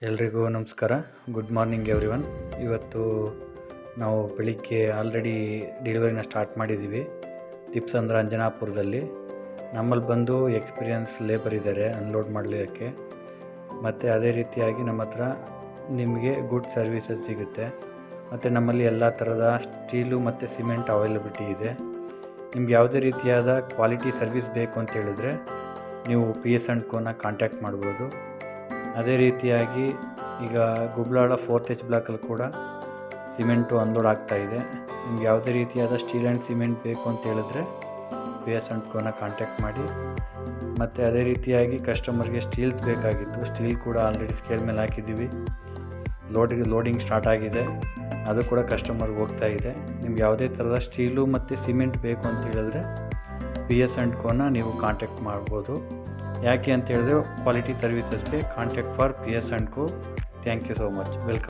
ಎಲ್ರಿಗೂ ನಮಸ್ಕಾರ. Good morning everyone. ಇವತ್ತು ನಾವು ಬೆಳಿಗ್ಗೆ ಆಲ್ರೆಡಿ ಡೆಲಿವರಿನ ಸ್ಟಾರ್ಟ್ ಮಾಡಿದ್ದೀವಿ. ತಿಪ್ಸಂದ್ರ ಅಂಜನಾಪುರದಲ್ಲಿ ನಮ್ಮಲ್ಲಿ ಬಂದು ಎಕ್ಸ್ಪೀರಿಯನ್ಸ್ ಲೇಬರ್ ಇದ್ದಾರೆ ಅನ್ಲೋಡ್ ಮಾಡಲಿಕ್ಕೆ. ಮತ್ತು ಅದೇ ರೀತಿಯಾಗಿ ನಮ್ಮ ಹತ್ರ ನಿಮಗೆ ಗುಡ್ ಸರ್ವಿಸಸ್ ಸಿಗುತ್ತೆ. ಮತ್ತು ನಮ್ಮಲ್ಲಿ ಎಲ್ಲ ಥರದ ಸ್ಟೀಲು ಮತ್ತು ಸಿಮೆಂಟ್ ಅವೈಲಬಿಲಿಟಿ ಇದೆ. ನಿಮ್ಗೆ ಯಾವುದೇ ರೀತಿಯಾದ ಕ್ವಾಲಿಟಿ ಸರ್ವಿಸ್ ಬೇಕು ಅಂತ ಹೇಳಿದ್ರೆ ನೀವು PS&Co ಕಾಂಟ್ಯಾಕ್ಟ್ ಮಾಡ್ಬೋದು. ಅದೇ ರೀತಿಯಾಗಿ ಈಗ ಗುಬ್ಲಾಳ 4th H ಬ್ಲಾಕಲ್ಲಿ ಕೂಡ ಸಿಮೆಂಟು ಅನ್ಲೋಡ್ ಆಗ್ತಾಯಿದೆ. ನಿಮ್ಗೆ ಯಾವುದೇ ರೀತಿಯಾದ ಸ್ಟೀಲ್ ಆ್ಯಂಡ್ ಸಿಮೆಂಟ್ ಬೇಕು ಅಂತ ಹೇಳಿದ್ರೆ PS&Co ಕಾಂಟ್ಯಾಕ್ಟ್ ಮಾಡಿ. ಮತ್ತು ಅದೇ ರೀತಿಯಾಗಿ ಕಸ್ಟಮರ್ಗೆ ಸ್ಟೀಲ್ಸ್ ಬೇಕಾಗಿತ್ತು. ಸ್ಟೀಲ್ ಕೂಡ ಆಲ್ರೆಡಿ ಸ್ಕೇಲ್ ಮೇಲೆ ಹಾಕಿದ್ದೀವಿ. ಲೋಡಿಂಗ್ ಸ್ಟಾರ್ಟ್ ಆಗಿದೆ, ಅದು ಕೂಡ ಕಸ್ಟಮರ್ಗೆ ಹೋಗ್ತಾ ಇದೆ. ನಿಮ್ಗೆ ಯಾವುದೇ ಥರದ ಸ್ಟೀಲು ಮತ್ತು ಸಿಮೆಂಟ್ ಬೇಕು ಅಂತ ಹೇಳಿದ್ರೆ PS&Co ನೀವು ಕಾಂಟ್ಯಾಕ್ಟ್ ಮಾಡ್ಬೋದು. ಯಾಕೆ ಅಂತ ಹೇಳಿದ್ರೆ ಕ್ವಾಲಿಟಿ ಸರ್ವಿಸಸ್ಗೆ contact for PS&Co. Thank you so much. Welcome.